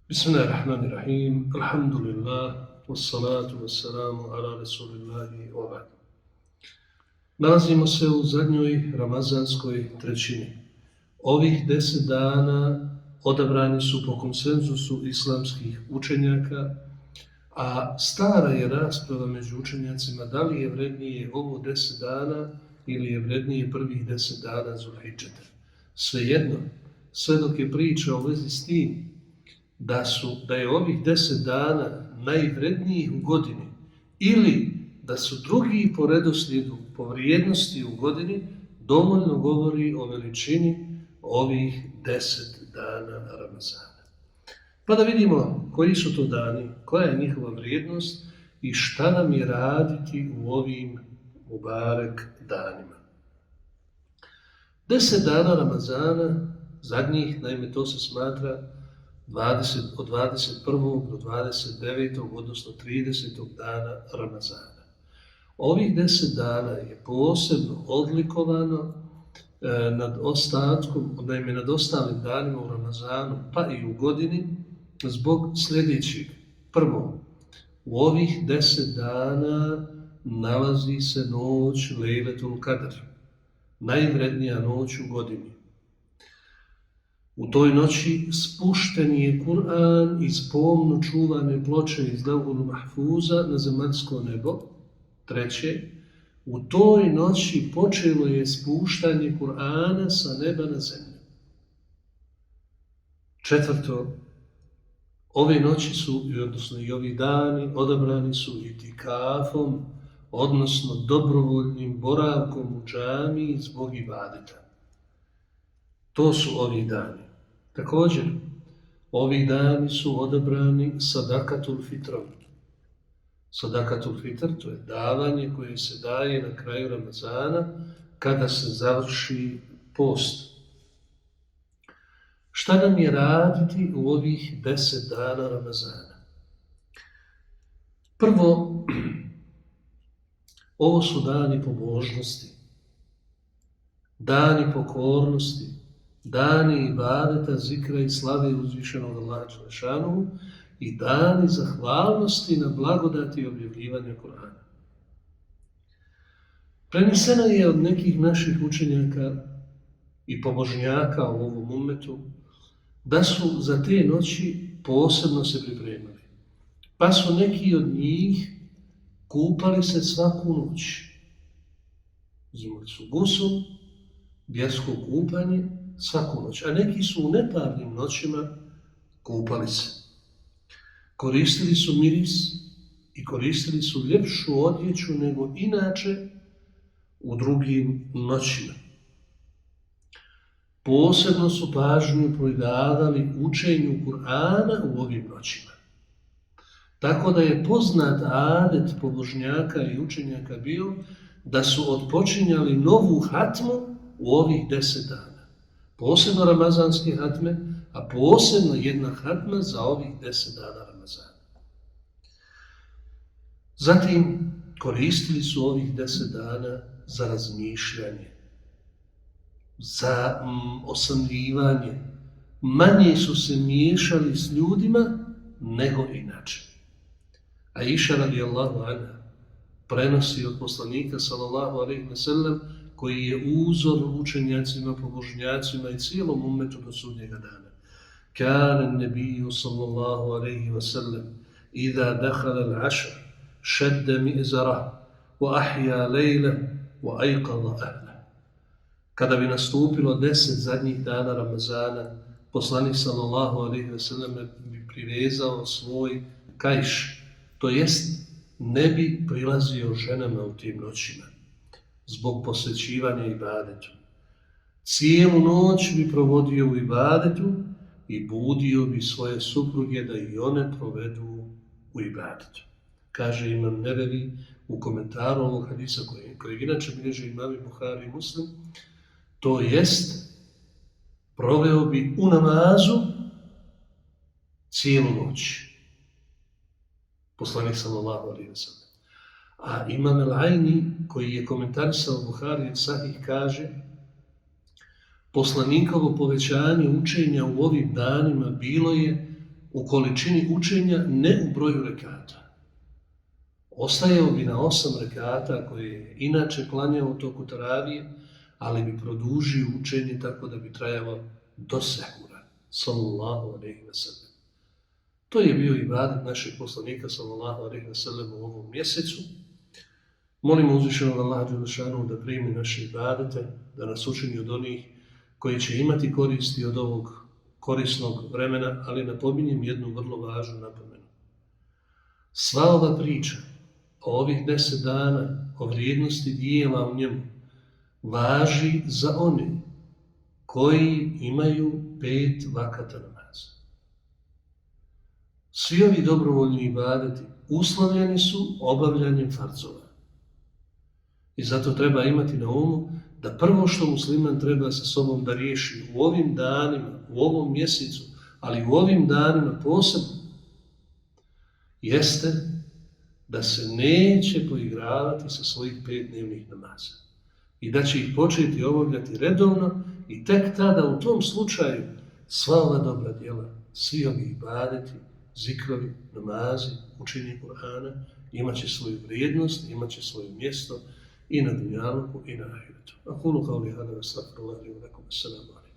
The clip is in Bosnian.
Bismillahirrahmanirrahim. Alhamdulillah. Wassalatu wassalamu ala rasulillahi wa ba'd. Nalazimo se u zadnjoj ramazanskoj trećini. Ovih 10 dana odabrani su po konsenzusu islamskih učenjaka, a stara je rasprava među učenjacima da li je vrednije ovo 10 dana ili je vrednije prvih 10 dana Zulhidžeta. Svejedno, sve dok je priča o vezi s tim da je ovih 10 dana najvrednijih u godini ili da su drugi po redoslijedu, po vrijednosti u godini, dovoljno govori o veličini ovih 10 dana Ramazana. Pa da vidimo koji su to dani, koja je njihova vrijednost i šta nam je raditi u ovim mubarek danima. 10 dana Ramazana, zadnjih, naime to se smatra od 21. do 29. odnosno 30. dana Ramazana. Ovih 10 dana je posebno odlikovano nad ostalim danima u Ramazanu, pa i u godini, zbog sljedećeg. Prvo, u ovih 10 dana nalazi se noć Lejletul Kadr, najvrednija noć u godini. U toj noći spušten je Kur'an iz pomno čuvane ploče iz Levhul Mahfuza na zemaljsko nebo. Treće, u toj noći počelo je spuštanje Kur'ana sa neba na zemlju. Četvrto, ove noći su, odnosno i ovi dani, odabrani su itikafom, odnosno dobrovoljnim boravkom u džamiji zbog ibadeta. To su ovi dani. Također, ovi dani su odabrani sadakatul fitrom. Sadakatul fitr, to je davanje koje se daje na kraju Ramazana kada se završi post. Šta nam je raditi u ovih 10 dana Ramazana? Prvo, ovo su dani pobožnosti, dani pokornosti, dani ibadeta, zikra i slave uzvišenog Allaha dželešanohu i dani zahvalnosti na blagodati objavljivanja Kur'ana. Preneseno je od nekih naših učenjaka i pobožnjaka u ovom ummetu da su za te noći posebno se pripremali. Pa su neki od njih kupali se svaku noć. Uzimali su gusul, vjersko kupanje, svaku noć. A neki su u neparnim noćima kupali se. Koristili su miris i koristili su ljepšu odjeću nego inače u drugim noćima. Posebno su pažnju pridavali učenju Kur'ana u ovim noćima. Tako da je poznat adet pobožnjaka i učenjaka bio da su odpočinjali novu hatmu u ovih 10 dana. Posebno ramazanske hatme, a posebno jedna hatma za ovih 10 dana Ramazana. Zatim koristili su ovih 10 dana za razmišljanje, za osamljivanje. Manje su se miješali s ljudima nego inače. Aisha radijallahu anha prenosi od poslanika sallallahu alejhi ve sellem, koji je uzor učenjacima, pobožnjacima i cijelom ummetu do sudnjega dana. Kana an-nabiyyu sallallahu alejhi ve sellem idha dakhala al-'ashr shadda mi'zarah wa ahya laylahu wa ayqadha ahlahu. Kada bi nastupilo 10 zadnjih dana Ramazana, poslanik sallallahu alejhi ve sellem bi privezao svoj kajš, to jest ne bi prilazio ženama u tim noćima zbog posvećivanja ibadetu. Cijelu noć bi provodio u ibadetu i budio bi svoje supruge da i one provedu u ibadetu. Kaže Imam Nevevi u komentaru ovog hadisa kojeg inače bilježe imam Buhari i Muslim, to jest proveo bi u namazu cijelu noć. Poslanik sallallahu alejhi ve sellem. A Imam al-Ajni, koji je komentarisao Buhari Sahih, kaže poslanikovo povećanje učenja u ovim danima bilo je u količini učenja, ne u broju rekata. Ostajao bi na 8 rekata koje je inače klanjao u toku taravije, ali bi produžio učenje tako da bi trajalo do sehura, sallallahu alejhi ve sellem. To je bio ibadet našeg poslanika, sallallahu alejhi ve sellem, u ovom mjesecu. Molimo uzvišenog Allaha dželešanu da primi naše ibadete, da nas učini od onih koji će imati koristi od ovog korisnog vremena, ali napominjem jednu vrlo važnu napomenu. Sva ova priča o ovih 10 dana, o vrijednosti dijela u njemu, važi za one koji imaju 5 vakata namaza. Svi ovi dobrovoljni ibadeti uslovljeni su obavljanjem farzova. I zato treba imati na umu da prvo što musliman treba sa sobom da riješi u ovim danima, u ovom mjesecu, ali u ovim danima posebno, jeste da se neće poigravati sa svojih 5 dnevnih namaza. I da će ih početi obavljati redovno i tek tada u tom slučaju sva ova dobra djela, svi ovi ibadeti, zikrovi, namazi, učenje Kur'ana imat će svoju vrijednost, imat će svoje mjesto i na dunjaluku i na ahiretu. Aqulu qawli hada wa astaghfirullaha li wa lakum. Assalamu alaikum.